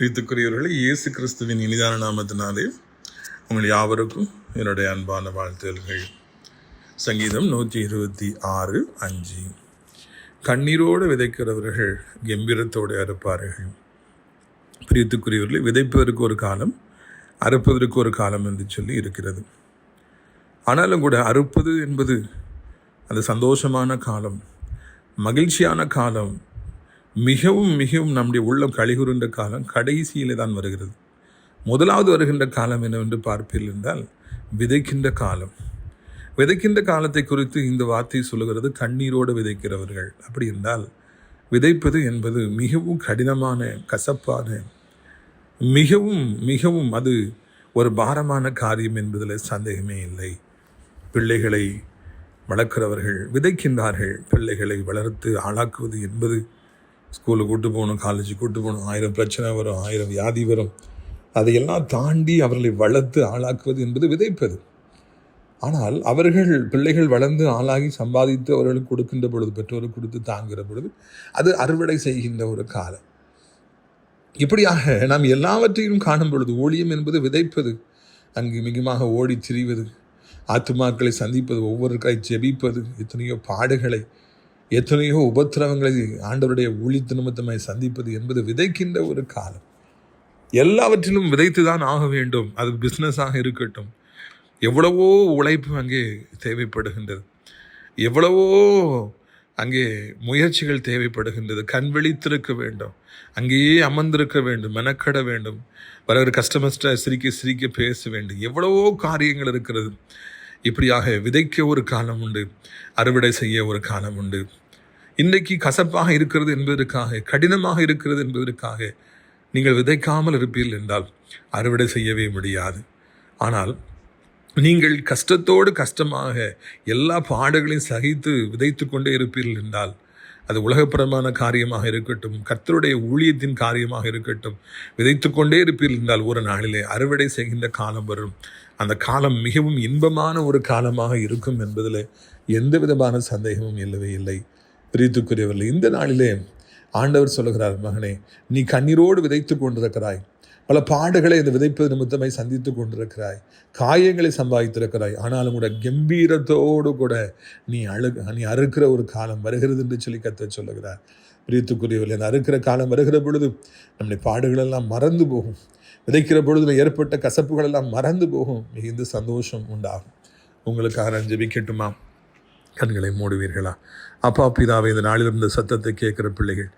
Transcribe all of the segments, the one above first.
ரீத்துக்குரியவர்களே, இயேசு கிறிஸ்துவின் இனிதான நாமத்தினாலே உங்கள் யாவருக்கும் என்னுடைய அன்பான வாழ்த்துதல்கள். சங்கீதம் 126:5. கண்ணீரோடு விதைக்கிறவர்கள் கம்பீரத்தோடு அறுப்பார்கள். ரீத்துக்குரியவர்களே, விதைப்பதற்கு ஒரு காலம், அறுப்பதற்கு ஒரு காலம் என்று சொல்லி இருக்கிறது. ஆனாலும் கூட அறுப்பது என்பது அது சந்தோஷமான காலம், மகிழ்ச்சியான காலம், மிகவும் மிகவும் நம்முடைய உள்ளம் கழிகுறுன்ற காலம் கடைசியிலே தான் வருகிறது. முதலாவது வருகின்ற காலம் என்னவென்று பார்ப்பீர்கள் என்றால் விதைக்கின்ற காலம். விதைக்கின்ற காலத்தை குறித்து இந்த வார்த்தை சொல்லுகிறது, கண்ணீரோடு விதைக்கிறவர்கள். அப்படி என்றால் விதைப்பது என்பது மிகவும் கடினமான, கசப்பான, மிகவும் மிகவும் அது ஒரு பாரமான காரியம் என்பதில் சந்தேகமே இல்லை. பிள்ளைகளை வளர்க்கிறவர்கள் விதைக்கின்றார்கள். பிள்ளைகளை வளர்த்து ஆளாக்குவது என்பது, ஸ்கூலுக்கு கூட்டு போகணும், காலேஜுக்கு கூட்டு போகணும், 1000 பிரச்சனை வரும், 1000 வியாதி வரும், அதையெல்லாம் தாண்டி அவர்களை வளர்த்து ஆளாக்குவது என்பது விதைப்பது. ஆனால் பிள்ளைகள் வளர்ந்து ஆளாகி சம்பாதித்து அவர்களுக்கு கொடுக்கின்ற பொழுது, பெற்றோருக்கு கொடுத்து தாங்குகிற பொழுது, அது அறுவடை செய்கின்ற ஒரு காலம். இப்படியாக நாம் எல்லாவற்றையும் காணும் பொழுது ஊழியம் என்பது விதைப்பது, அங்கு மிகமாக ஓடி திரிவது, ஆத்துமாக்களை சந்திப்பது, ஒவ்வொருக்காய் ஜெபிப்பது, எத்தனையோ பாடுகளை, எத்தனையோ உபத்திரவங்களை ஆண்டவருடைய ஊழியத்து நிமித்தமாய் சந்திப்பது என்பது விதைக்கின்ற ஒரு காலம். எல்லாவற்றிலும் விதைத்து தான் ஆக வேண்டும். அது பிஸ்னஸாக இருக்கட்டும், எவ்வளவோ உழைப்பு அங்கே தேவைப்படுகின்றது, எவ்வளவோ அங்கே முயற்சிகள் தேவைப்படுகின்றது. கண் விழித்திருக்க வேண்டும், அங்கேயே அமர்ந்திருக்க வேண்டும், மெனக்கட வேண்டும், வர கஸ்டமர்ஸ்ட சிரிக்க சிரிக்க பேச வேண்டும், எவ்வளவோ காரியங்கள் இருக்கிறது. இப்படியாக விதைக்க ஒரு காலம் உண்டு, அறுவடை செய்ய ஒரு காலம் உண்டு. இன்றைக்கு கசப்பாக இருக்கிறது என்பதற்காக, கடினமாக இருக்கிறது என்பதற்காக நீங்கள் விதைக்காமல் இருப்பீர்கள் என்றால் அறுவடை செய்யவே முடியாது. ஆனால் நீங்கள் கஷ்டத்தோடு கஷ்டமாக எல்லா பாடுகளையும் சகித்து விதைத்து கொண்டே இருப்பீர்கள் என்றால், அது உலகப்புறமான காரியமாக இருக்கட்டும், கர்த்தருடைய ஊழியத்தின் காரியமாக இருக்கட்டும், விதைத்து கொண்டே இருப்பீர்கள் என்றால் ஒரு நாளிலே அறுவடை செய்கின்ற காலம் வரும். அந்த காலம் மிகவும் இன்பமான ஒரு காலமாக இருக்கும் என்பதில் எந்த விதமான சந்தேகமும் இல்லவே இல்லை. பிரியத்துக்குரியவர்களே, இந்த நாளிலே ஆண்டவர் சொல்லுகிறார், மகனே, நீ கண்ணீரோடு விதைத்து கொண்டிருக்கிறாய், பல பாடுகளை இந்த விதைப்பது நிமித்தமாய் சந்தித்து கொண்டிருக்கிறாய், காயங்களை சம்பாதித்திருக்கிறாய். ஆனாலும் கூட கம்பீரத்தோடு கூட நீ அறுக்கிற ஒரு காலம் வருகிறது என்று சொல்லி கர்த்தர் சொல்லுகிறார். பிரியத்துக்குரியவர்களே, அந்த அறுக்கிற காலம் வருகிற பொழுது நம்முடைய பாடுகளெல்லாம் மறந்து போகும். விதைக்கிற பொழுதுல ஏற்பட்ட கசப்புகள் எல்லாம் மறந்து போகும். மிகுந்த சந்தோஷம் உண்டாகும். உங்களுக்காக ஜெபிக்கட்டுமா? கண்களை மூடுவீர்களா? அப்பா பிதாவே, இந்த நாளில் இருந்த சத்தத்தை கேட்கிற பிள்ளைகள்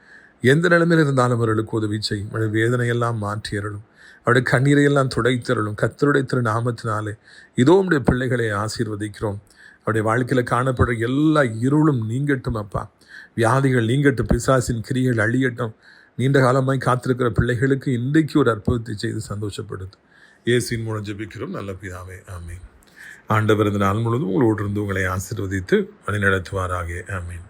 எந்த நிலைமையில் இருந்தாலும் அவர்களுக்கு உதவி செய்யும். அவருடைய வேதனையெல்லாம் மாற்றியறலும், அவருடைய கண்ணீரையெல்லாம் துடைத்தரலும். கர்த்தருடைய திருநாமத்தினாலே இதோ உடைய பிள்ளைகளை ஆசீர்வதிக்கிறோம். அவருடைய வாழ்க்கையில் காணப்படுற எல்லா இருளும் நீங்கட்டும் அப்பா. வியாதிகள் நீங்கட்டும், பிசாசின் கிரிகள் அழியட்டும். நீண்ட காலமாய் காத்திருக்கிற பிள்ளைகளுக்கு இன்றைக்கு ஒரு அற்புதத்தை செய்து சந்தோஷப்படுது. இயேசுவின் மூலம் ஜெபிக்கிறோம் நல்ல பிதாவே, ஆமீன். ஆண்டவர் இந்த நாள் முழுவதும் உங்களோடு இருந்து உங்களை ஆசீர்வதித்து வழிநடத்துவாராக. ஆமீன்.